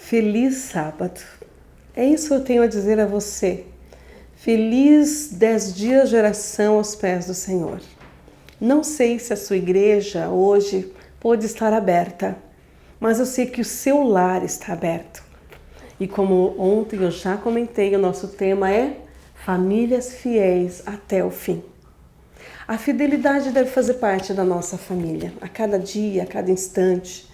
Feliz sábado. É isso que eu tenho a dizer a você. Feliz 10 dias de oração aos pés do Senhor. Não sei se a sua igreja hoje pode estar aberta, mas eu sei que o seu lar está aberto. E como ontem eu já comentei, o nosso tema é famílias fiéis até o fim. A fidelidade deve fazer parte da nossa família, a cada dia, a cada instante.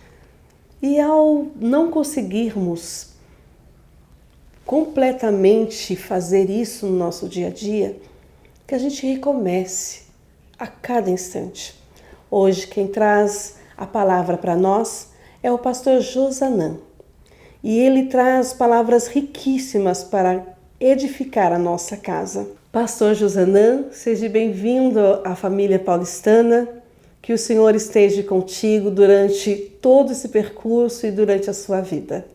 E ao não conseguirmos completamente fazer isso no nosso dia a dia, que a gente recomece a cada instante. Hoje quem traz a palavra para nós é o pastor Josanã. E ele traz palavras riquíssimas para edificar a nossa casa. Pastor Josanã, seja bem-vindo à família paulistana. Que o Senhor esteja contigo durante todo esse percurso e durante a sua vida.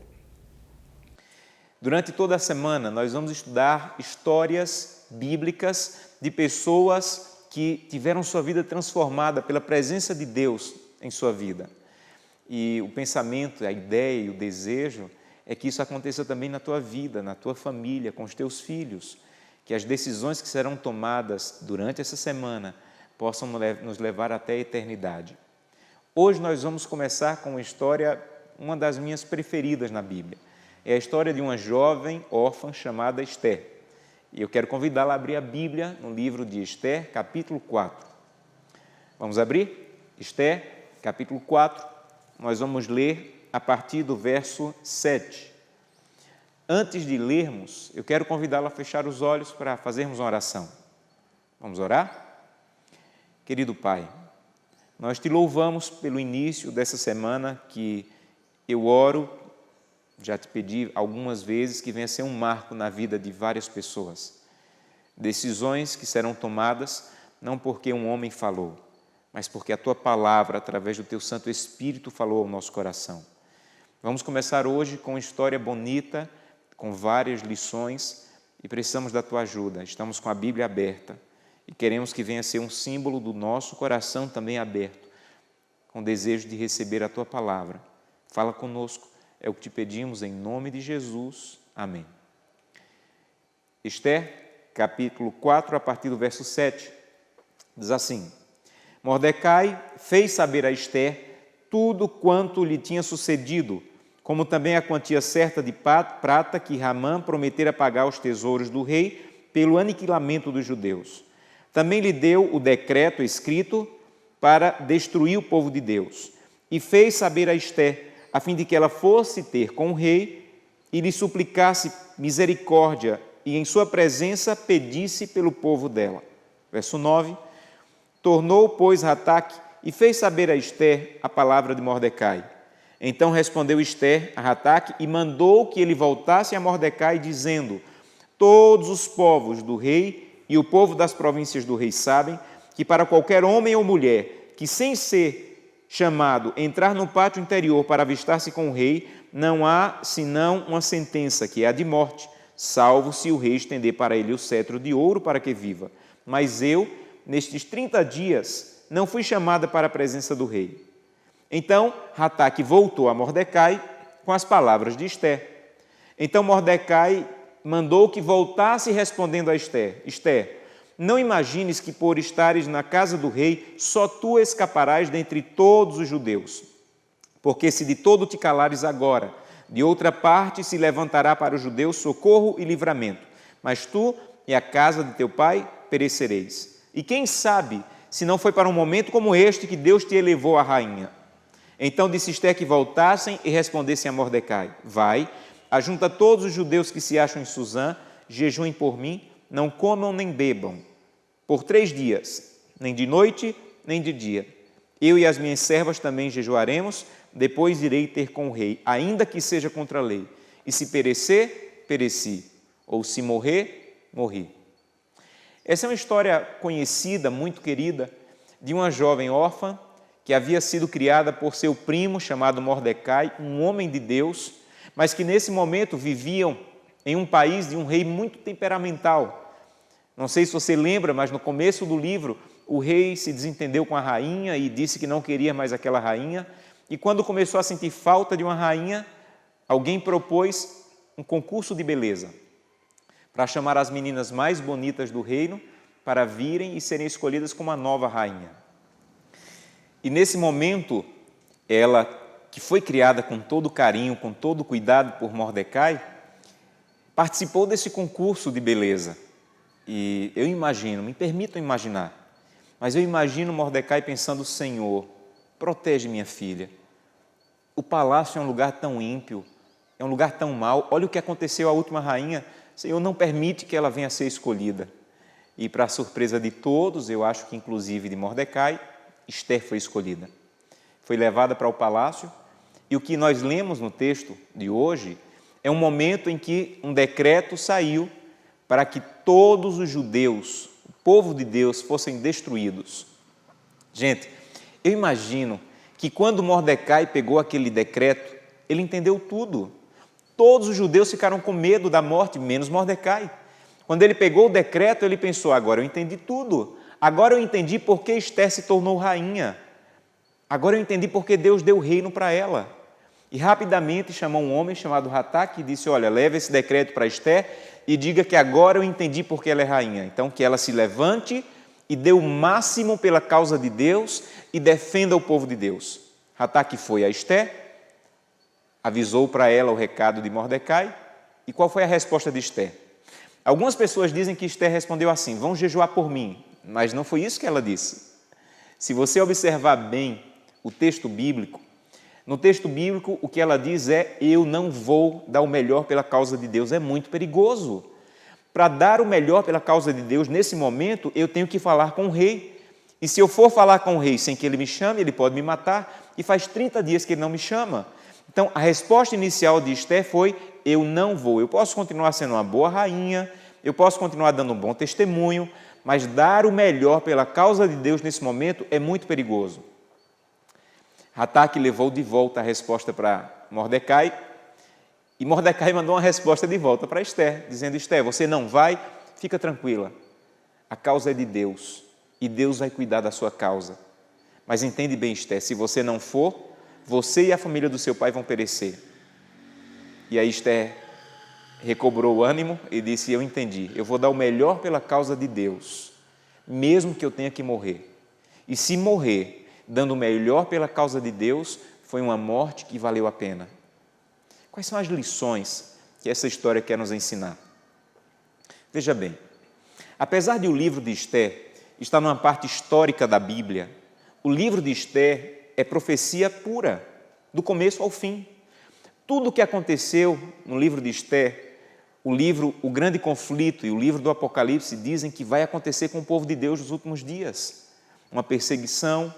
Durante toda a semana, nós vamos estudar histórias bíblicas de pessoas que tiveram sua vida transformada pela presença de Deus em sua vida. E o pensamento, a ideia e o desejo é que isso aconteça também na tua vida, na tua família, com os teus filhos. Que as decisões que serão tomadas durante essa semana possam nos levar até a eternidade. Hoje nós vamos começar com uma história, uma das minhas preferidas na Bíblia. É a história de uma jovem órfã chamada Esther. E eu quero convidá-la a abrir a Bíblia no livro de Esther, capítulo 4. Vamos abrir? Esther, capítulo 4. Nós vamos ler a partir do verso 7. Antes de lermos, eu quero convidá-la a fechar os olhos para fazermos uma oração. Vamos orar? Querido Pai, nós te louvamos pelo início dessa semana que eu oro, já te pedi algumas vezes que venha ser um marco na vida de várias pessoas. Decisões que serão tomadas não porque um homem falou, mas porque a Tua palavra, através do Teu Santo Espírito, falou ao nosso coração. Vamos começar hoje com uma história bonita, com várias lições e precisamos da Tua ajuda. Estamos com a Bíblia aberta. E queremos que venha a ser um símbolo do nosso coração também aberto, com desejo de receber a Tua palavra. Fala conosco, é o que te pedimos em nome de Jesus. Amém. Esther, capítulo 4, a partir do verso 7, diz assim: Mordecai fez saber a Esther tudo quanto lhe tinha sucedido, como também a quantia certa de prata que Ramã prometera pagar aos tesouros do rei pelo aniquilamento dos judeus. Também lhe deu o decreto escrito para destruir o povo de Deus. E fez saber a Esther, a fim de que ela fosse ter com o rei e lhe suplicasse misericórdia e em sua presença pedisse pelo povo dela. Verso 9. Tornou, pois, Rataque e fez saber a Esther a palavra de Mordecai. Então respondeu Esther a Rataque e mandou que ele voltasse a Mordecai, dizendo: Todos os povos do rei e o povo das províncias do rei sabem que para qualquer homem ou mulher que, sem ser chamado, entrar no pátio interior para avistar-se com o rei, não há senão uma sentença, que é a de morte, salvo se o rei estender para ele o cetro de ouro para que viva. Mas eu, nestes 30 dias, não fui chamada para a presença do rei. Então Rataque voltou a Mordecai com as palavras de Esther. Então Mordecai mandou que voltasse respondendo a Esther: Esther, não imagines que por estares na casa do rei, só tu escaparás dentre todos os judeus. Porque se de todo te calares agora, de outra parte se levantará para os judeus socorro e livramento. Mas tu e a casa de teu pai perecereis. E quem sabe, se não foi para um momento como este que Deus te elevou a rainha. Então disse Esther que voltassem e respondessem a Mordecai: Vai, ajunta todos os judeus que se acham em Susã, jejuem por mim, não comam nem bebam, por 3 dias, nem de noite, nem de dia. Eu e as minhas servas também jejuaremos, depois irei ter com o rei, ainda que seja contra a lei. E se perecer, pereci, ou se morrer, morri. Essa é uma história conhecida, muito querida, de uma jovem órfã que havia sido criada por seu primo chamado Mordecai, um homem de Deus, mas que nesse momento viviam em um país de um rei muito temperamental. Não sei se você lembra, mas no começo do livro, o rei se desentendeu com a rainha e disse que não queria mais aquela rainha. E quando começou a sentir falta de uma rainha, alguém propôs um concurso de beleza para chamar as meninas mais bonitas do reino para virem e serem escolhidas como a nova rainha. E nesse momento, ela, que foi criada com todo carinho, com todo cuidado por Mordecai, participou desse concurso de beleza. E eu imagino, me permitam imaginar, mas eu imagino Mordecai pensando: Senhor, protege minha filha. O palácio é um lugar tão ímpio, é um lugar tão mau. Olha o que aconteceu à última rainha. Senhor, não permite que ela venha a ser escolhida. E, para a surpresa de todos, eu acho que inclusive de Mordecai, Ester foi escolhida. Foi levada para o palácio, e o que nós lemos no texto de hoje é um momento em que um decreto saiu para que todos os judeus, o povo de Deus, fossem destruídos. Gente, eu imagino que quando Mordecai pegou aquele decreto, ele entendeu tudo. Todos os judeus ficaram com medo da morte, menos Mordecai. Quando ele pegou o decreto, ele pensou: agora eu entendi tudo. Agora eu entendi por que Ester se tornou rainha. Agora eu entendi por que Deus deu o reino para ela. E rapidamente chamou um homem chamado Hataque e disse: olha, leve esse decreto para Ester e diga que agora eu entendi por que ela é rainha. Então que ela se levante e dê o máximo pela causa de Deus e defenda o povo de Deus. Hataque foi a Ester, avisou para ela o recado de Mordecai. E qual foi a resposta de Ester? Algumas pessoas dizem que Ester respondeu assim: vão jejuar por mim. Mas não foi isso que ela disse. Se você observar bem o texto bíblico, no texto bíblico o que ela diz é: eu não vou dar o melhor pela causa de Deus. É muito perigoso. Para dar o melhor pela causa de Deus, nesse momento, eu tenho que falar com o rei. E se eu for falar com o rei sem que ele me chame, ele pode me matar. E faz 30 dias que ele não me chama. Então, a resposta inicial de Ester foi: eu não vou. Eu posso continuar sendo uma boa rainha, eu posso continuar dando um bom testemunho, mas dar o melhor pela causa de Deus nesse momento é muito perigoso. Hataque levou de volta a resposta para Mordecai, e Mordecai mandou uma resposta de volta para Ester, dizendo: Ester, você não vai? Fica tranquila, a causa é de Deus, e Deus vai cuidar da sua causa. Mas entende bem, Ester, se você não for, você e a família do seu pai vão perecer. E aí Ester recobrou o ânimo e disse: eu entendi, eu vou dar o melhor pela causa de Deus, mesmo que eu tenha que morrer. E se morrer dando o melhor pela causa de Deus, foi uma morte que valeu a pena. Quais são as lições que essa história quer nos ensinar? Veja bem, apesar de o livro de Ester estar numa parte histórica da Bíblia, o livro de Ester é profecia pura, do começo ao fim. Tudo o que aconteceu no livro de Ester, o grande conflito e o livro do Apocalipse dizem que vai acontecer com o povo de Deus nos últimos dias. Uma perseguição,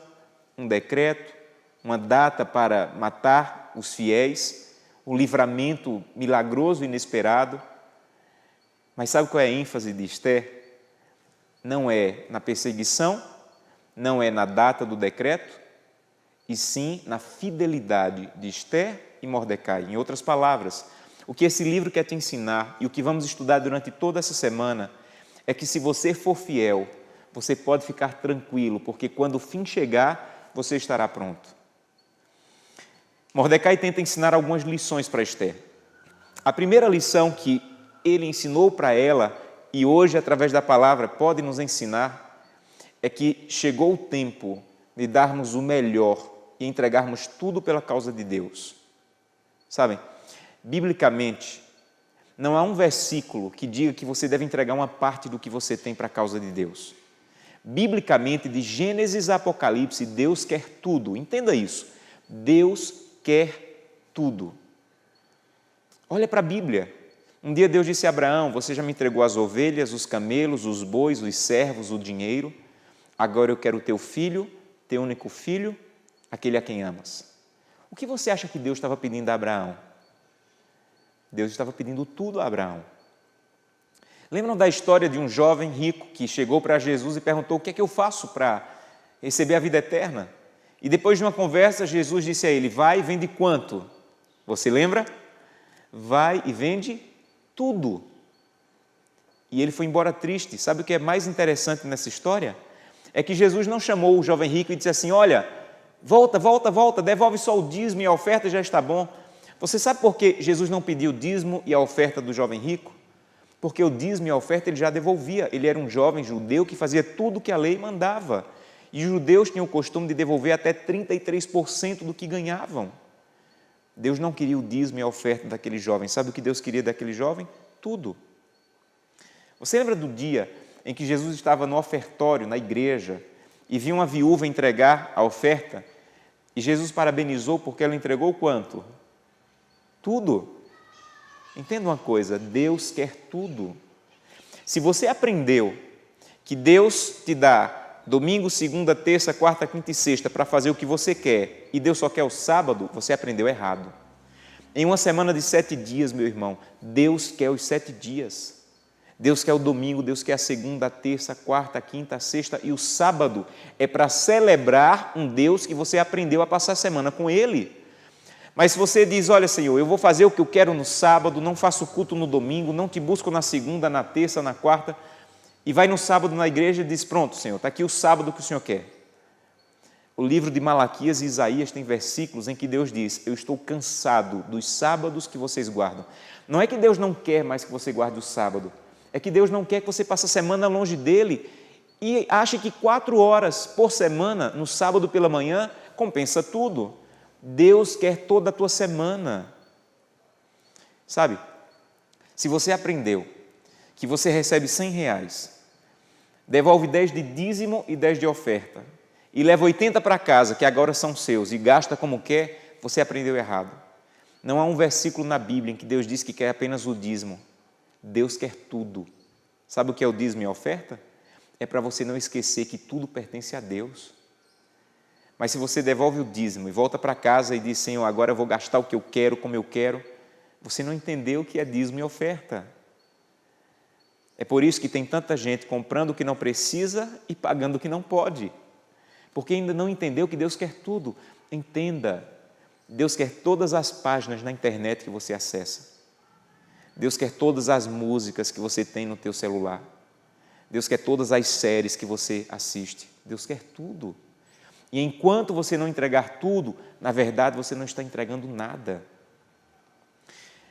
um decreto, uma data para matar os fiéis, o livramento milagroso e inesperado. Mas sabe qual é a ênfase de Ester? Não é na perseguição, não é na data do decreto, e sim na fidelidade de Ester e Mordecai. Em outras palavras, o que esse livro quer te ensinar e o que vamos estudar durante toda essa semana é que se você for fiel, você pode ficar tranquilo, porque quando o fim chegar, você estará pronto. Mordecai tenta ensinar algumas lições para Ester. A primeira lição que ele ensinou para ela e hoje, através da palavra, pode nos ensinar é que chegou o tempo de darmos o melhor e entregarmos tudo pela causa de Deus. Sabem, biblicamente, não há um versículo que diga que você deve entregar uma parte do que você tem para a causa de Deus. Biblicamente, de Gênesis a Apocalipse, Deus quer tudo. Entenda isso. Deus quer tudo. Olha para a Bíblia. Um dia Deus disse a Abraão: você já me entregou as ovelhas, os camelos, os bois, os servos, o dinheiro. Agora eu quero o teu filho, teu único filho, aquele a quem amas. O que você acha que Deus estava pedindo a Abraão? Deus estava pedindo tudo a Abraão. Lembram da história de um jovem rico que chegou para Jesus e perguntou: o que é que eu faço para receber a vida eterna? E depois de uma conversa, Jesus disse a ele: vai e vende quanto? Você lembra? Vai e vende tudo. E ele foi embora triste. Sabe o que é mais interessante nessa história? É que Jesus não chamou o jovem rico e disse assim: olha, volta, devolve só o dízimo e a oferta já está bom. Você sabe por que Jesus não pediu o dízimo e a oferta do jovem rico? Porque o dízimo e a oferta ele já devolvia. Ele era um jovem judeu que fazia tudo o que a lei mandava. E os judeus tinham o costume de devolver até 33% do que ganhavam. Deus não queria o dízimo e a oferta daquele jovem. Sabe o que Deus queria daquele jovem? Tudo. Você lembra do dia em que Jesus estava no ofertório, na igreja, e viu uma viúva entregar a oferta? E Jesus parabenizou porque ela entregou quanto? Tudo. Entenda uma coisa, Deus quer tudo. Se você aprendeu que Deus te dá domingo, segunda, terça, quarta, quinta e sexta para fazer o que você quer e Deus só quer o sábado, você aprendeu errado. Em uma semana de 7 dias, meu irmão, Deus quer os 7 dias. Deus quer o domingo, Deus quer a segunda, a terça, a quarta, a quinta, a sexta e o sábado é para celebrar um Deus que você aprendeu a passar a semana com Ele. Mas se você diz, olha Senhor, eu vou fazer o que eu quero no sábado, não faço culto no domingo, não te busco na segunda, na terça, na quarta, e vai no sábado na igreja e diz, pronto Senhor, está aqui o sábado que o Senhor quer. O livro de Malaquias e Isaías tem versículos em que Deus diz, eu estou cansado dos sábados que vocês guardam. Não é que Deus não quer mais que você guarde o sábado, é que Deus não quer que você passe a semana longe dEle e ache que 4 horas por semana, no sábado pela manhã, compensa tudo. Deus quer toda a tua semana. Sabe, se você aprendeu que você recebe R$100, devolve 10 de dízimo e 10 de oferta, e leva 80 para casa, que agora são seus, e gasta como quer, você aprendeu errado. Não há um versículo na Bíblia em que Deus diz que quer apenas o dízimo. Deus quer tudo. Sabe o que é o dízimo e a oferta? É para você não esquecer que tudo pertence a Deus. Mas se você devolve o dízimo e volta para casa e diz, Senhor, agora eu vou gastar o que eu quero, como eu quero, você não entendeu o que é dízimo e oferta. É por isso que tem tanta gente comprando o que não precisa e pagando o que não pode. Porque ainda não entendeu que Deus quer tudo. Entenda, Deus quer todas as páginas na internet que você acessa. Deus quer todas as músicas que você tem no teu celular. Deus quer todas as séries que você assiste. Deus quer tudo. E enquanto você não entregar tudo, na verdade você não está entregando nada.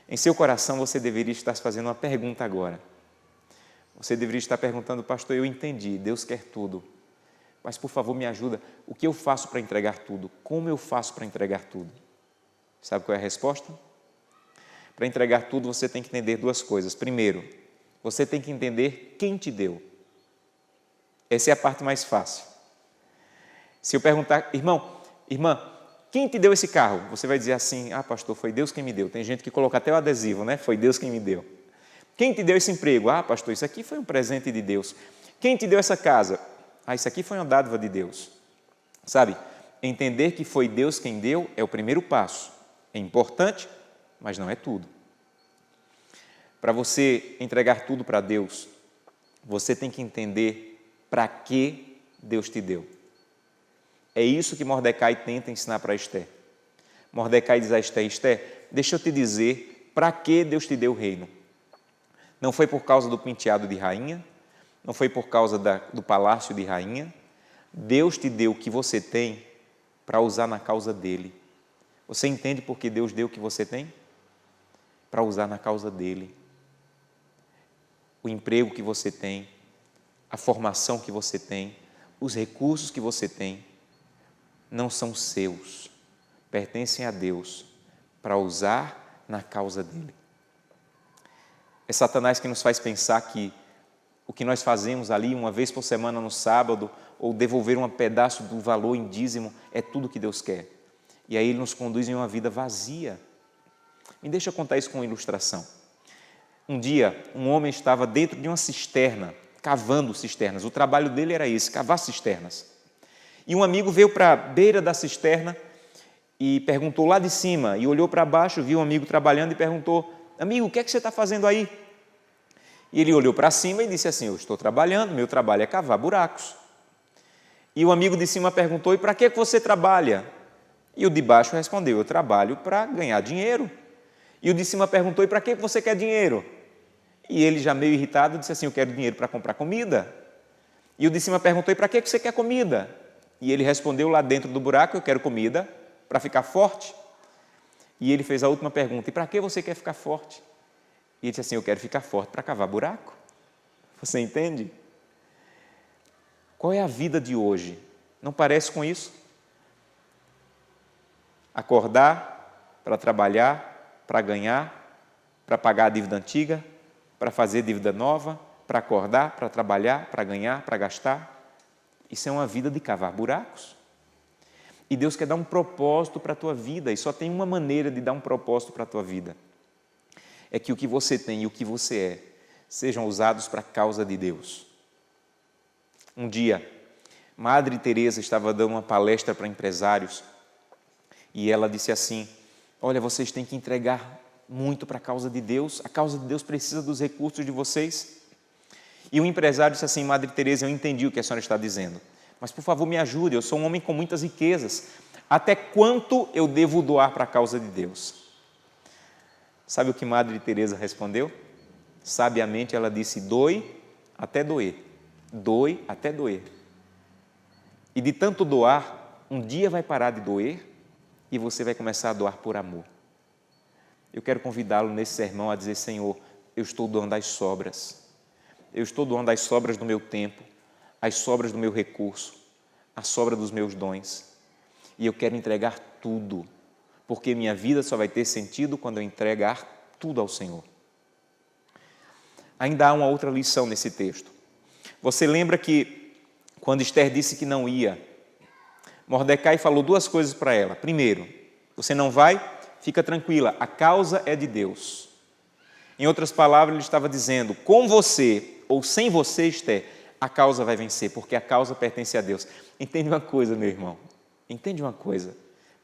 Em seu coração você deveria estar se fazendo uma pergunta agora. Você deveria estar perguntando, pastor, eu entendi, Deus quer tudo. Mas por favor me ajuda, o que eu faço para entregar tudo? Como eu faço para entregar tudo? Sabe qual é a resposta? Para entregar tudo você tem que entender 2 coisas. Primeiro, você tem que entender quem te deu. Essa é a parte mais fácil. Se eu perguntar, irmã, quem te deu esse carro? Você vai dizer assim, pastor, foi Deus quem me deu. Tem gente que coloca até o adesivo, né? Foi Deus quem me deu. Quem te deu esse emprego? Pastor, isso aqui foi um presente de Deus. Quem te deu essa casa? Isso aqui foi uma dádiva de Deus. Sabe, entender que foi Deus quem deu é o primeiro passo. É importante, mas não é tudo. Para você entregar tudo para Deus, você tem que entender para que Deus te deu. É isso que Mordecai tenta ensinar para Esther. Mordecai diz a Esther, Esther, deixa eu te dizer para que Deus te deu o reino. Não foi por causa do penteado de rainha, não foi por causa do palácio de rainha. Deus te deu o que você tem para usar na causa dele. Você entende por que Deus deu o que você tem? Para usar na causa dele. O emprego que você tem, a formação que você tem, os recursos que você tem, não são seus, pertencem a Deus, para usar na causa dele. É Satanás que nos faz pensar que o que nós fazemos ali uma vez por semana no sábado, ou devolver um pedaço do valor em dízimo, é tudo que Deus quer. E aí ele nos conduz em uma vida vazia. Me deixa eu contar isso com uma ilustração. Um dia, um homem estava dentro de uma cisterna, cavando cisternas. O trabalho dele era esse, cavar cisternas. E um amigo veio para a beira da cisterna e perguntou lá de cima, e olhou para baixo, viu um amigo trabalhando e perguntou, amigo, o que é que você está fazendo aí? E ele olhou para cima e disse assim, eu estou trabalhando, meu trabalho é cavar buracos. E o amigo de cima perguntou, e para que você trabalha? E o de baixo respondeu, eu trabalho para ganhar dinheiro. E o de cima perguntou, e para que você quer dinheiro? E ele, já meio irritado, disse assim, eu quero dinheiro para comprar comida. E o de cima perguntou, e para que você quer comida? E ele respondeu lá dentro do buraco, eu quero comida para ficar forte. E ele fez a última pergunta: e para que você quer ficar forte? E ele disse assim: eu quero ficar forte para cavar buraco. Você entende? Qual é a vida de hoje? Não parece com isso? Acordar para trabalhar, para ganhar, para pagar a dívida antiga, para fazer dívida nova, para acordar, para trabalhar, para ganhar, para gastar. Isso é uma vida de cavar buracos. E Deus quer dar um propósito para a tua vida, e só tem uma maneira de dar um propósito para a tua vida. É que o que você tem e o que você é sejam usados para a causa de Deus. Um dia, Madre Teresa estava dando uma palestra para empresários e ela disse assim: olha, vocês têm que entregar muito para a causa de Deus, a causa de Deus precisa dos recursos de vocês. E o empresário disse assim: Madre Teresa, eu entendi o que a senhora está dizendo, mas por favor me ajude, eu sou um homem com muitas riquezas, até quanto eu devo doar para a causa de Deus? Sabe o que Madre Teresa respondeu? Sabiamente ela disse: doe até doer, doe até doer. E de tanto doar, um dia vai parar de doer e você vai começar a doar por amor. Eu quero convidá-lo nesse sermão a dizer: Senhor, eu estou doando as sobras. Eu estou doando as sobras do meu tempo, as sobras do meu recurso, a sobra dos meus dons. E eu quero entregar tudo, porque minha vida só vai ter sentido quando eu entregar tudo ao Senhor. Ainda há uma outra lição nesse texto. Você lembra que quando Esther disse que não ia, Mordecai falou duas coisas para ela. Primeiro, você não vai? Fica tranquila, a causa é de Deus. Em outras palavras, ele estava dizendo: com você ou sem você, Esther, a causa vai vencer, porque a causa pertence a Deus. Entende uma coisa, meu irmão? Entende uma coisa?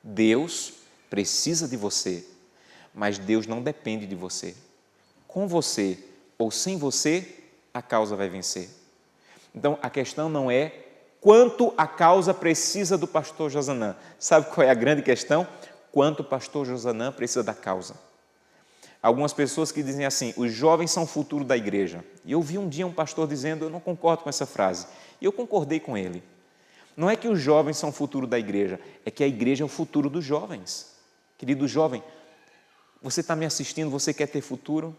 Deus precisa de você, mas Deus não depende de você. Com você ou sem você, a causa vai vencer. Então, a questão não é quanto a causa precisa do pastor Josanã. Sabe qual é a grande questão? Quanto o pastor Josanã precisa da causa. Algumas pessoas que dizem assim: os jovens são o futuro da igreja. E eu vi um dia um pastor dizendo, eu não concordo com essa frase. E eu concordei com ele. Não é que os jovens são o futuro da igreja, é que a igreja é o futuro dos jovens. Querido jovem, você está me assistindo, você quer ter futuro?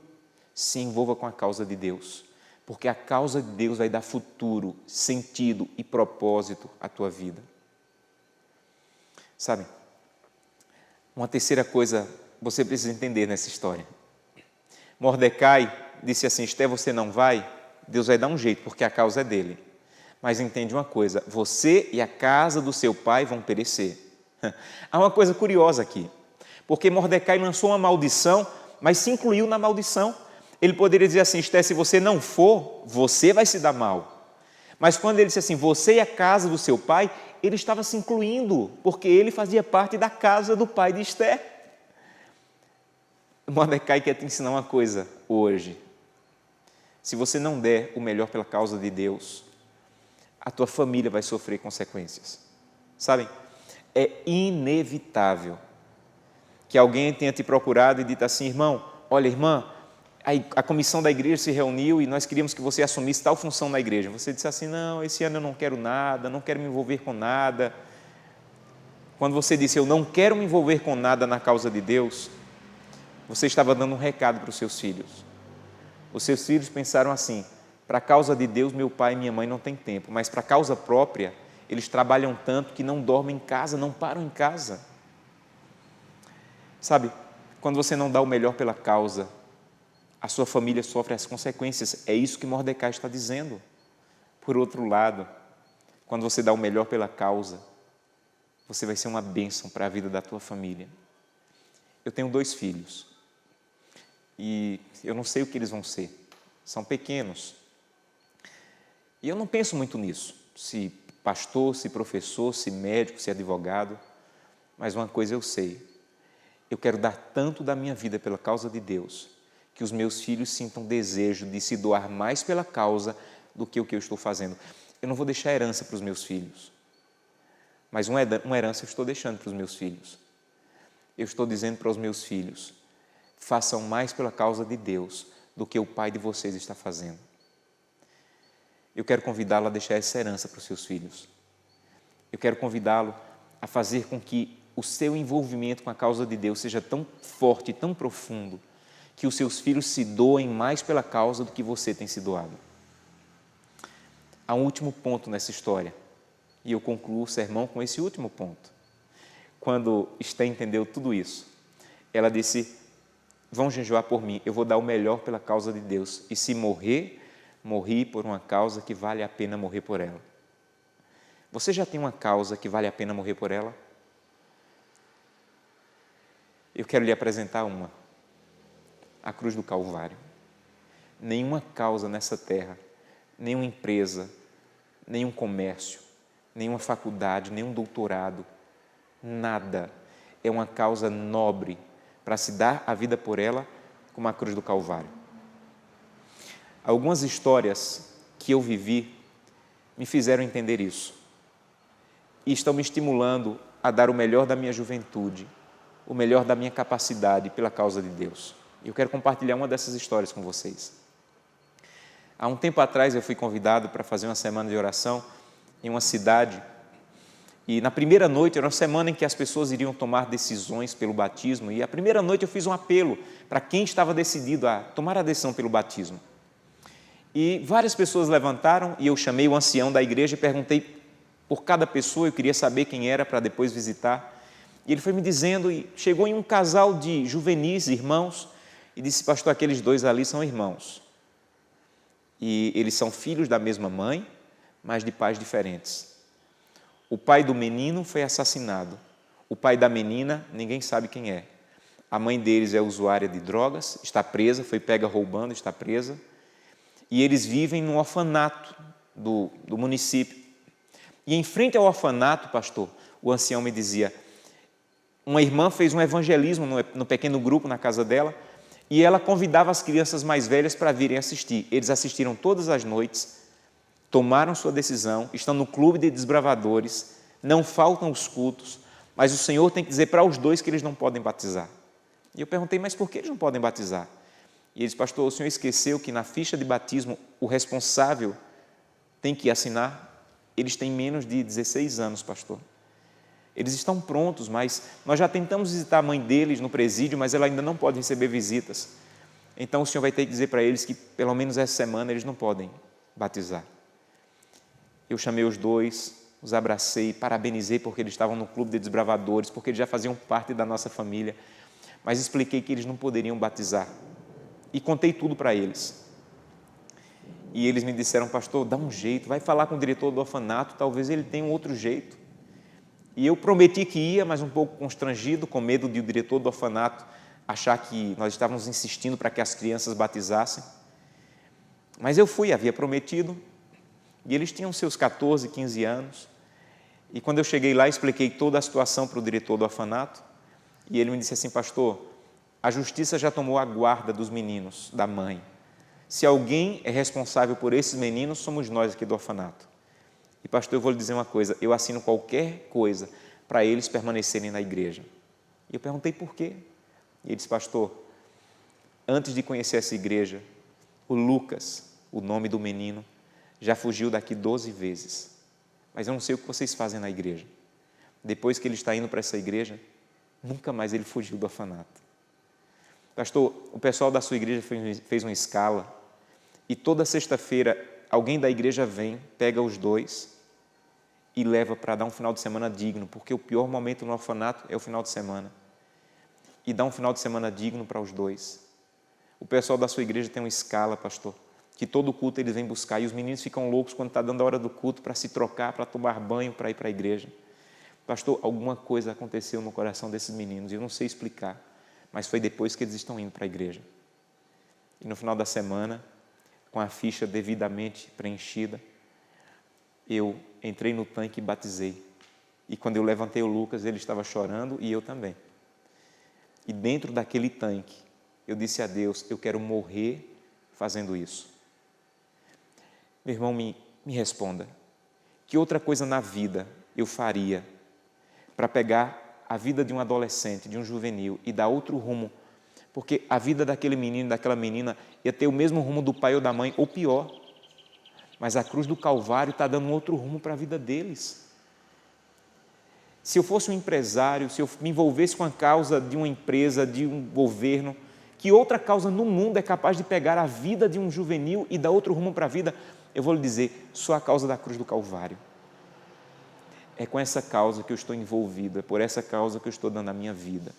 Se envolva com a causa de Deus. Porque a causa de Deus vai dar futuro, sentido e propósito à tua vida. Sabe, uma terceira coisa você precisa entender nessa história. Mordecai disse assim: Esther, você não vai? Deus vai dar um jeito, porque a causa é dele. Mas entende uma coisa: você e a casa do seu pai vão perecer. Há uma coisa curiosa aqui, porque Mordecai lançou uma maldição, mas se incluiu na maldição. Ele poderia dizer assim: Esther, se você não for, você vai se dar mal. Mas quando ele disse assim, você e a casa do seu pai, ele estava se incluindo, porque ele fazia parte da casa do pai de Esther. Mordecai quer te ensinar uma coisa hoje. Se você não der o melhor pela causa de Deus, a tua família vai sofrer consequências. Sabem, é inevitável que alguém tenha te procurado e dito assim: irmão, olha, irmã, a comissão da igreja se reuniu e nós queríamos que você assumisse tal função na igreja. Você disse assim: não, esse ano eu não quero nada, não quero me envolver com nada. Quando você disse, eu não quero me envolver com nada na causa de Deus, você estava dando um recado para os seus filhos. Os seus filhos pensaram assim: para a causa de Deus, meu pai e minha mãe não têm tempo, mas para a causa própria, eles trabalham tanto que não dormem em casa, não param em casa. Sabe, quando você não dá o melhor pela causa, a sua família sofre as consequências. É isso que Mordecai está dizendo. Por outro lado, quando você dá o melhor pela causa, você vai ser uma bênção para a vida da tua família. Eu tenho 2 filhos e eu não sei o que eles vão ser. São pequenos. E eu não penso muito nisso, se pastor, se professor, se médico, se advogado. Mas uma coisa eu sei: eu quero dar tanto da minha vida pela causa de Deus, que os meus filhos sintam desejo de se doar mais pela causa do que o que eu estou fazendo. Eu não vou deixar herança para os meus filhos, mas uma herança eu estou deixando para os meus filhos. Eu estou dizendo para os meus filhos: façam mais pela causa de Deus do que o pai de vocês está fazendo. Eu quero convidá-lo a deixar essa herança para os seus filhos. Eu quero convidá-lo a fazer com que o seu envolvimento com a causa de Deus seja tão forte, tão profundo, que os seus filhos se doem mais pela causa do que você tem se doado. Há um último ponto nessa história, e eu concluo o sermão com esse último ponto. Quando Esther entendeu tudo isso, ela disse: vão jejuar por mim, eu vou dar o melhor pela causa de Deus, e se morrer, morri por uma causa que vale a pena morrer por ela. Você já tem uma causa que vale a pena morrer por ela? Eu quero lhe apresentar uma: a cruz do Calvário. Nenhuma causa nessa terra, nenhuma empresa, nenhum comércio, nenhuma faculdade, nenhum doutorado, nada é uma causa nobre para se dar a vida por ela como a cruz do Calvário. Algumas histórias que eu vivi me fizeram entender isso e estão me estimulando a dar o melhor da minha juventude, o melhor da minha capacidade pela causa de Deus. Eu quero compartilhar uma dessas histórias com vocês. Há um tempo atrás eu fui convidado para fazer uma semana de oração em uma cidade, e na primeira noite era uma semana em que as pessoas iriam tomar decisões pelo batismo, e a primeira noite eu fiz um apelo para quem estava decidido a tomar a decisão pelo batismo. E várias pessoas levantaram e eu chamei o ancião da igreja e perguntei por cada pessoa, eu queria saber quem era para depois visitar. E ele foi me dizendo, e chegou em um casal de juvenis, irmãos, e disse: pastor, aqueles dois ali são irmãos. E eles são filhos da mesma mãe, mas de pais diferentes. O pai do menino foi assassinado. O pai da menina, ninguém sabe quem é. A mãe deles é usuária de drogas, está presa, foi pega roubando, está presa. E eles vivem num orfanato do município. E em frente ao orfanato, pastor, o ancião me dizia, uma irmã fez um evangelismo no pequeno grupo na casa dela, e ela convidava as crianças mais velhas para virem assistir. Eles assistiram todas as noites, tomaram sua decisão, estão no clube de desbravadores, não faltam os cultos, mas o Senhor tem que dizer para os dois que eles não podem batizar. E eu perguntei, mas por que eles não podem batizar? E eles: pastor, o senhor esqueceu que na ficha de batismo o responsável tem que assinar? Eles têm menos de 16 anos, pastor. Eles estão prontos, mas nós já tentamos visitar a mãe deles no presídio, mas ela ainda não pode receber visitas. Então o senhor vai ter que dizer para eles que pelo menos essa semana eles não podem batizar. Eu chamei os dois, os abracei, parabenizei porque eles estavam no clube de desbravadores, porque eles já faziam parte da nossa família, mas expliquei que eles não poderiam batizar. E contei tudo para eles. E eles me disseram: pastor, dá um jeito, vai falar com o diretor do orfanato, talvez ele tenha um outro jeito. E eu prometi que ia, mas um pouco constrangido, com medo de o diretor do orfanato achar que nós estávamos insistindo para que as crianças batizassem. Mas eu fui, havia prometido, e eles tinham seus 14, 15 anos. E quando eu cheguei lá, expliquei toda a situação para o diretor do orfanato, e ele me disse assim: pastor, a justiça já tomou a guarda dos meninos, da mãe. Se alguém é responsável por esses meninos, somos nós aqui do orfanato. E pastor, eu vou lhe dizer uma coisa, eu assino qualquer coisa para eles permanecerem na igreja. E eu perguntei por quê. E ele disse: pastor, antes de conhecer essa igreja, o Lucas, o nome do menino, já fugiu daqui 12 vezes. Mas eu não sei o que vocês fazem na igreja. Depois que ele está indo para essa igreja, nunca mais ele fugiu do orfanato. Pastor, o pessoal da sua igreja fez uma escala e toda sexta-feira alguém da igreja vem, pega os dois e leva para dar um final de semana digno, porque o pior momento no orfanato é o final de semana. E dá um final de semana digno para os dois. O pessoal da sua igreja tem uma escala, pastor, que todo culto eles vêm buscar, e os meninos ficam loucos quando está dando a hora do culto para se trocar, para tomar banho, para ir para a igreja. Pastor, alguma coisa aconteceu no coração desses meninos, e eu não sei explicar, mas foi depois que eles estão indo para a igreja. E no final da semana, com a ficha devidamente preenchida, eu entrei no tanque e batizei. E quando eu levantei o Lucas, ele estava chorando e eu também. E dentro daquele tanque, eu disse a Deus: eu quero morrer fazendo isso. Meu irmão, me responda, que outra coisa na vida eu faria para pegar a vida de um adolescente, de um juvenil, e dar outro rumo? Porque a vida daquele menino, daquela menina, ia ter o mesmo rumo do pai ou da mãe, ou pior. Mas a cruz do Calvário está dando um outro rumo para a vida deles. Se eu fosse um empresário, se eu me envolvesse com a causa de uma empresa, de um governo, que outra causa no mundo é capaz de pegar a vida de um juvenil e dar outro rumo para a vida, eu vou lhe dizer, só a causa da cruz do Calvário. É com essa causa que eu estou envolvido, é por essa causa que eu estou dando a minha vida.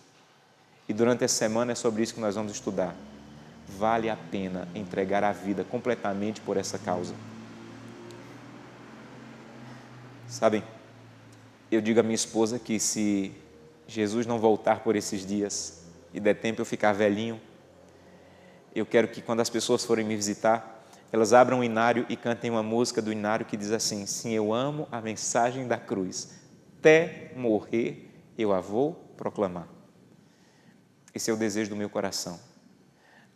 E durante essa semana é sobre isso que nós vamos estudar. Vale a pena entregar a vida completamente por essa causa. Sabem, eu digo à minha esposa que se Jesus não voltar por esses dias e der tempo eu ficar velhinho, eu quero que quando as pessoas forem me visitar, elas abram o inário e cantem uma música do inário que diz assim: sim, eu amo a mensagem da cruz, até morrer eu a vou proclamar. Esse é o desejo do meu coração,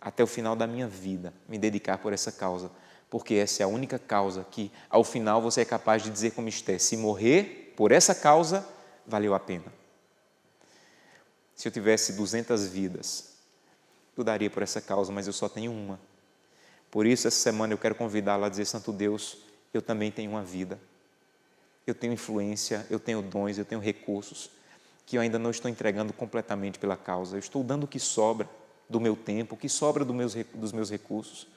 até o final da minha vida, me dedicar por essa causa, porque essa é a única causa que ao final você é capaz de dizer como Esther: se morrer por essa causa, valeu a pena. Se eu tivesse 200 vidas, eu daria por essa causa, mas eu só tenho uma. Por isso, essa semana eu quero convidá-la a dizer: Santo Deus, eu também tenho uma vida. Eu tenho influência, eu tenho dons, eu tenho recursos que eu ainda não estou entregando completamente pela causa. Eu estou dando o que sobra do meu tempo, o que sobra dos meus recursos,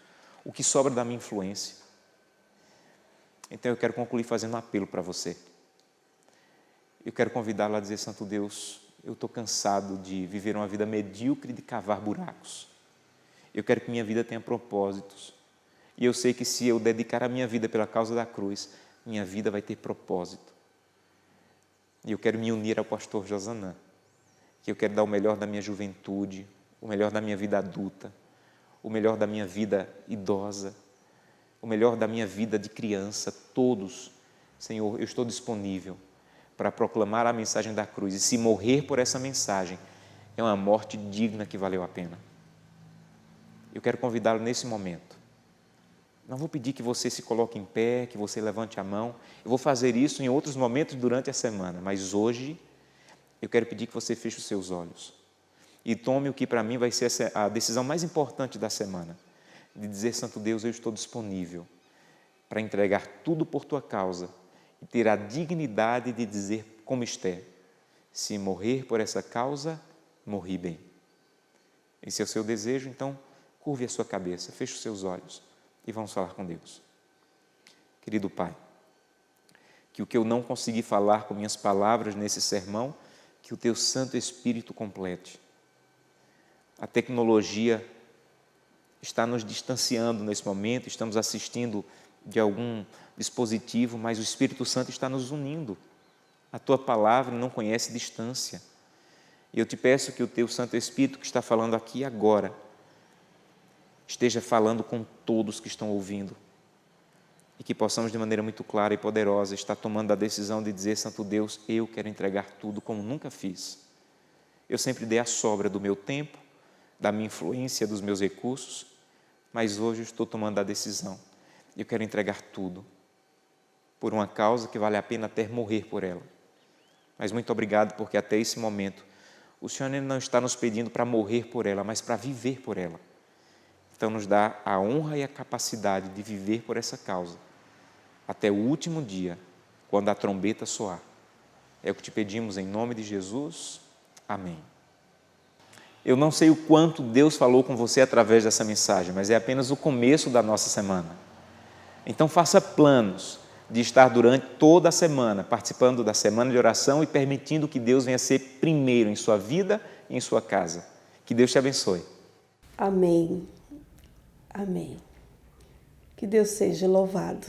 o que sobra da minha influência. Então eu quero concluir fazendo um apelo para você. Eu quero convidá-la a dizer: Santo Deus, eu estou cansado de viver uma vida medíocre de cavar buracos. Eu quero que minha vida tenha propósitos. E eu sei que se eu dedicar a minha vida pela causa da cruz, minha vida vai ter propósito. E eu quero me unir ao pastor Josanã, que eu quero dar o melhor da minha juventude, o melhor da minha vida adulta, o melhor da minha vida idosa, o melhor da minha vida de criança, todos. Senhor, eu estou disponível para proclamar a mensagem da cruz, e se morrer por essa mensagem, é uma morte digna que valeu a pena. Eu quero convidá-lo nesse momento. Não vou pedir que você se coloque em pé, que você levante a mão. Eu vou fazer isso em outros momentos durante a semana, mas hoje eu quero pedir que você feche os seus olhos e tome o que para mim vai ser a decisão mais importante da semana, de dizer: Santo Deus, eu estou disponível para entregar tudo por tua causa e ter a dignidade de dizer como Esther: se morrer por essa causa, morri bem. Esse é o seu desejo, então curve a sua cabeça, feche os seus olhos e vamos falar com Deus. Querido Pai, que o que eu não consegui falar com minhas palavras nesse sermão, que o Teu Santo Espírito complete. A tecnologia está nos distanciando nesse momento, estamos assistindo de algum dispositivo, mas o Espírito Santo está nos unindo. A Tua palavra não conhece distância. E eu te peço que o Teu Santo Espírito, que está falando aqui agora, esteja falando com todos que estão ouvindo e que possamos de maneira muito clara e poderosa estar tomando a decisão de dizer: Santo Deus, eu quero entregar tudo como nunca fiz. Eu sempre dei a sobra do meu tempo, da minha influência, dos meus recursos, mas hoje eu estou tomando a decisão. Eu quero entregar tudo por uma causa que vale a pena até morrer por ela. Mas muito obrigado, porque até esse momento o Senhor não está nos pedindo para morrer por ela, mas para viver por ela. Então nos dá a honra e a capacidade de viver por essa causa, até o último dia, quando a trombeta soar. É o que te pedimos em nome de Jesus. Amém. Eu não sei o quanto Deus falou com você através dessa mensagem, mas é apenas o começo da nossa semana. Então faça planos de estar durante toda a semana participando da semana de oração e permitindo que Deus venha ser primeiro em sua vida e em sua casa. Que Deus te abençoe. Amém. Amém. Que Deus seja louvado.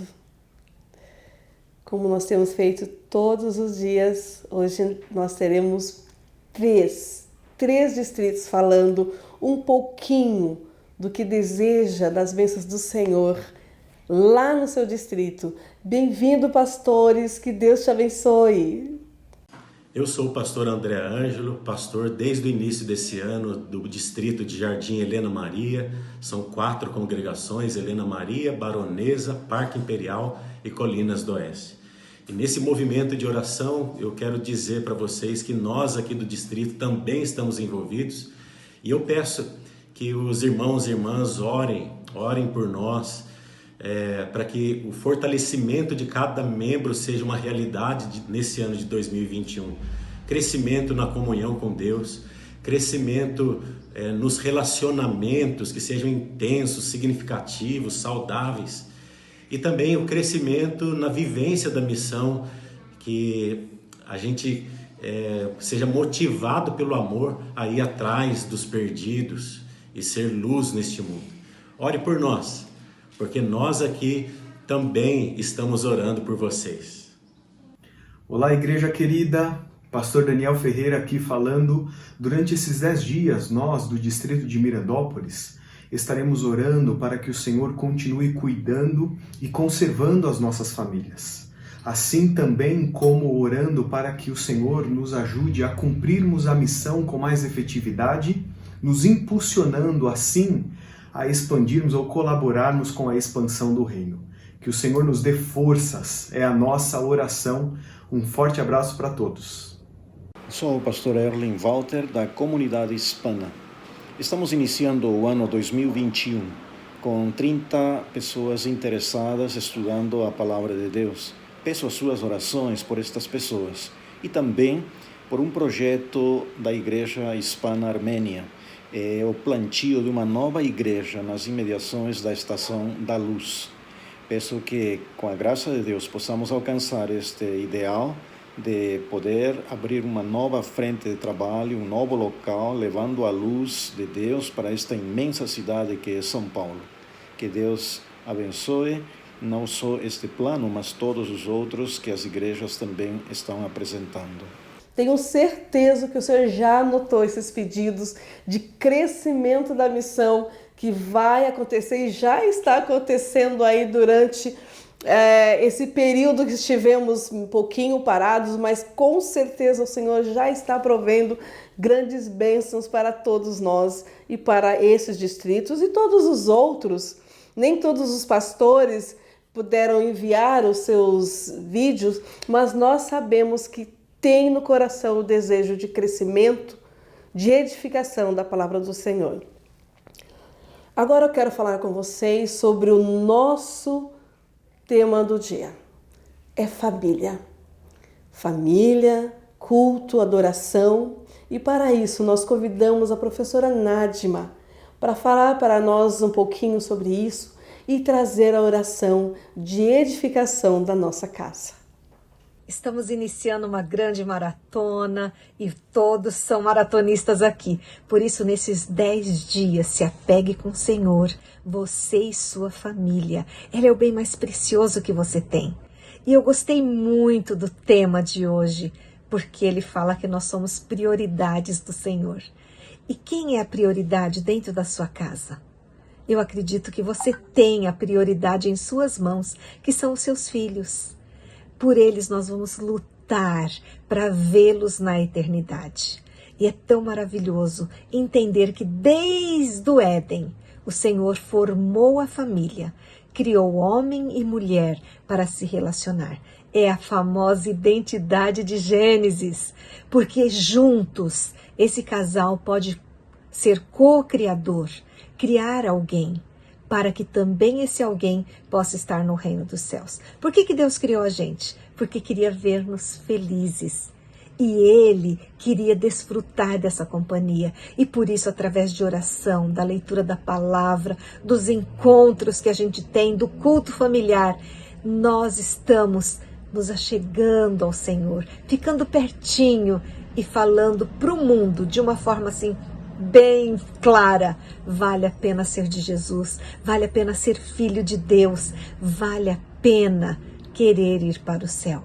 Como nós temos feito todos os dias, hoje nós teremos três distritos falando um pouquinho do que deseja das bênçãos do Senhor lá no seu distrito. Bem-vindo, pastores, que Deus te abençoe. Eu sou o pastor André Ângelo, pastor desde o início desse ano do distrito de Jardim Helena Maria. São 4 congregações: Helena Maria, Baronesa, Parque Imperial e Colinas do Oeste. E nesse movimento de oração, eu quero dizer para vocês que nós aqui do distrito também estamos envolvidos. E eu peço que os irmãos e irmãs orem por nós. para que o fortalecimento de cada membro seja uma realidade nesse ano de 2021. Crescimento na comunhão com Deus, crescimento nos relacionamentos que sejam intensos, significativos, saudáveis, e também o crescimento na vivência da missão, que a gente seja motivado pelo amor a ir atrás dos perdidos e ser luz neste mundo. Ore por nós, porque nós aqui também estamos orando por vocês. Olá, igreja querida, Pastor Daniel Ferreira aqui falando. Durante esses 10 dias, nós do distrito de Mirandópolis estaremos orando para que o Senhor continue cuidando e conservando as nossas famílias. Assim também como orando para que o Senhor nos ajude a cumprirmos a missão com mais efetividade, nos impulsionando assim a expandirmos ou colaborarmos com a expansão do reino. Que o Senhor nos dê forças, é a nossa oração. Um forte abraço para todos. Sou o pastor Erling Walter, da Comunidade Hispana. Estamos iniciando o ano 2021 com 30 pessoas interessadas estudando a Palavra de Deus. Peço as suas orações por estas pessoas e também por um projeto da Igreja Hispana Armênia, o plantio de uma nova igreja nas imediações da Estação da Luz. Peço que, com a graça de Deus, possamos alcançar este ideal de poder abrir uma nova frente de trabalho, um novo local, levando a luz de Deus para esta imensa cidade que é São Paulo. Que Deus abençoe não só este plano, mas todos os outros que as igrejas também estão apresentando. Tenho certeza que o Senhor já anotou esses pedidos de crescimento da missão que vai acontecer e já está acontecendo aí durante esse período que estivemos um pouquinho parados, mas com certeza o Senhor já está provendo grandes bênçãos para todos nós e para esses distritos e todos os outros. Nem todos os pastores puderam enviar os seus vídeos, mas nós sabemos que tem no coração o desejo de crescimento, de edificação da palavra do Senhor. Agora eu quero falar com vocês sobre o nosso tema do dia. É família. Família, culto, adoração. E para isso nós convidamos a professora Nádima para falar para nós um pouquinho sobre isso e trazer a oração de edificação da nossa casa. Estamos iniciando uma grande maratona e todos são maratonistas aqui. Por isso, nesses 10 dias, se apegue com o Senhor, você e sua família. Ele é o bem mais precioso que você tem. E eu gostei muito do tema de hoje, porque ele fala que nós somos prioridades do Senhor. E quem é a prioridade dentro da sua casa? Eu acredito que você tem a prioridade em suas mãos, que são os seus filhos. Por eles nós vamos lutar para vê-los na eternidade. E é tão maravilhoso entender que desde o Éden, o Senhor formou a família, criou homem e mulher para se relacionar. É a famosa identidade de Gênesis, porque juntos esse casal pode ser co-criador, criar alguém, para que também esse alguém possa estar no reino dos céus. Por que Deus criou a gente? Porque queria ver-nos felizes. E Ele queria desfrutar dessa companhia. E por isso, através de oração, da leitura da palavra, dos encontros que a gente tem, do culto familiar, nós estamos nos achegando ao Senhor, ficando pertinho e falando para o mundo de uma forma assim, bem clara. Vale a pena ser de Jesus, vale a pena ser filho de Deus, vale a pena querer ir para o céu.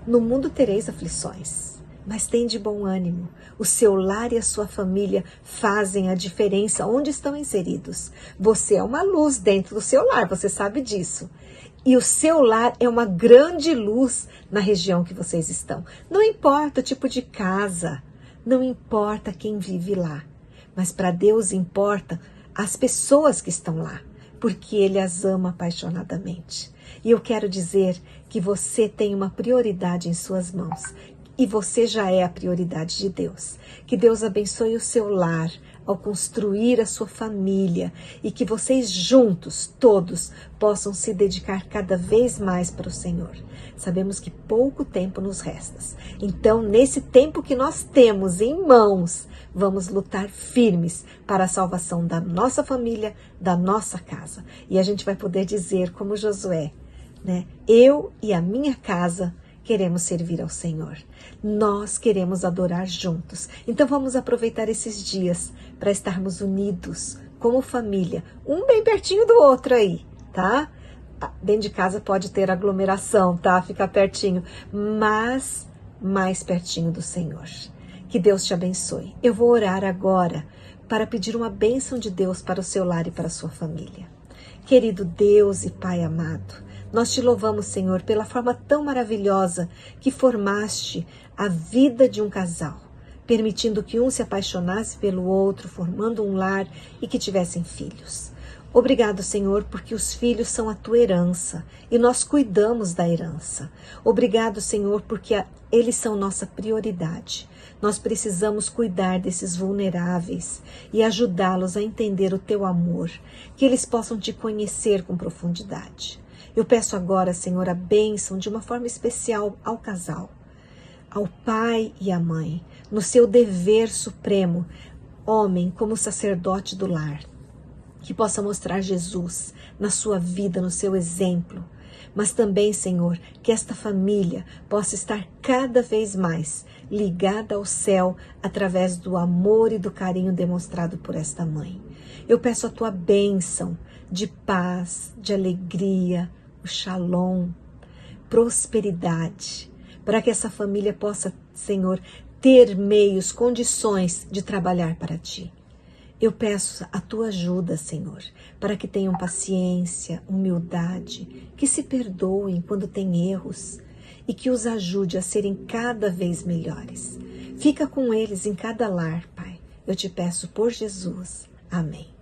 No mundo tereis aflições, mas tem de bom ânimo. O seu lar e a sua família fazem a diferença onde estão inseridos. Você é uma luz dentro do seu lar, você sabe disso. E o seu lar é uma grande luz na região que vocês estão. Não importa o tipo de casa, não importa quem vive lá. Mas para Deus importa as pessoas que estão lá, porque Ele as ama apaixonadamente. E eu quero dizer que você tem uma prioridade em suas mãos, e você já é a prioridade de Deus. Que Deus abençoe o seu lar, ao construir a sua família e que vocês juntos, todos, possam se dedicar cada vez mais para o Senhor. Sabemos que pouco tempo nos resta. Então, nesse tempo que nós temos em mãos, vamos lutar firmes para a salvação da nossa família, da nossa casa. E a gente vai poder dizer, como Josué, né? Eu e a minha casa queremos servir ao Senhor. Nós queremos adorar juntos. Então vamos aproveitar esses dias para estarmos unidos como família, um bem pertinho do outro aí, tá? Dentro de casa pode ter aglomeração, tá? Ficar pertinho, mas mais pertinho do Senhor. Que Deus te abençoe. Eu vou orar agora para pedir uma bênção de Deus para o seu lar e para a sua família. Querido Deus e Pai amado, nós te louvamos, Senhor, pela forma tão maravilhosa que formaste a vida de um casal, permitindo que um se apaixonasse pelo outro, formando um lar e que tivessem filhos. Obrigado, Senhor, porque os filhos são a tua herança e nós cuidamos da herança. Obrigado, Senhor, porque eles são nossa prioridade. Nós precisamos cuidar desses vulneráveis e ajudá-los a entender o teu amor, que eles possam te conhecer com profundidade. Eu peço agora, Senhor, a bênção de uma forma especial ao casal, ao pai e à mãe, no seu dever supremo, homem como sacerdote do lar, que possa mostrar Jesus na sua vida, no seu exemplo, mas também, Senhor, que esta família possa estar cada vez mais ligada ao céu através do amor e do carinho demonstrado por esta mãe. Eu peço a tua bênção de paz, de alegria, o shalom, prosperidade, para que essa família possa, Senhor, ter meios, condições de trabalhar para ti. Eu peço a tua ajuda, Senhor, para que tenham paciência, humildade, que se perdoem quando têm erros e que os ajude a serem cada vez melhores. Fica com eles em cada lar, Pai. Eu te peço por Jesus. Amém.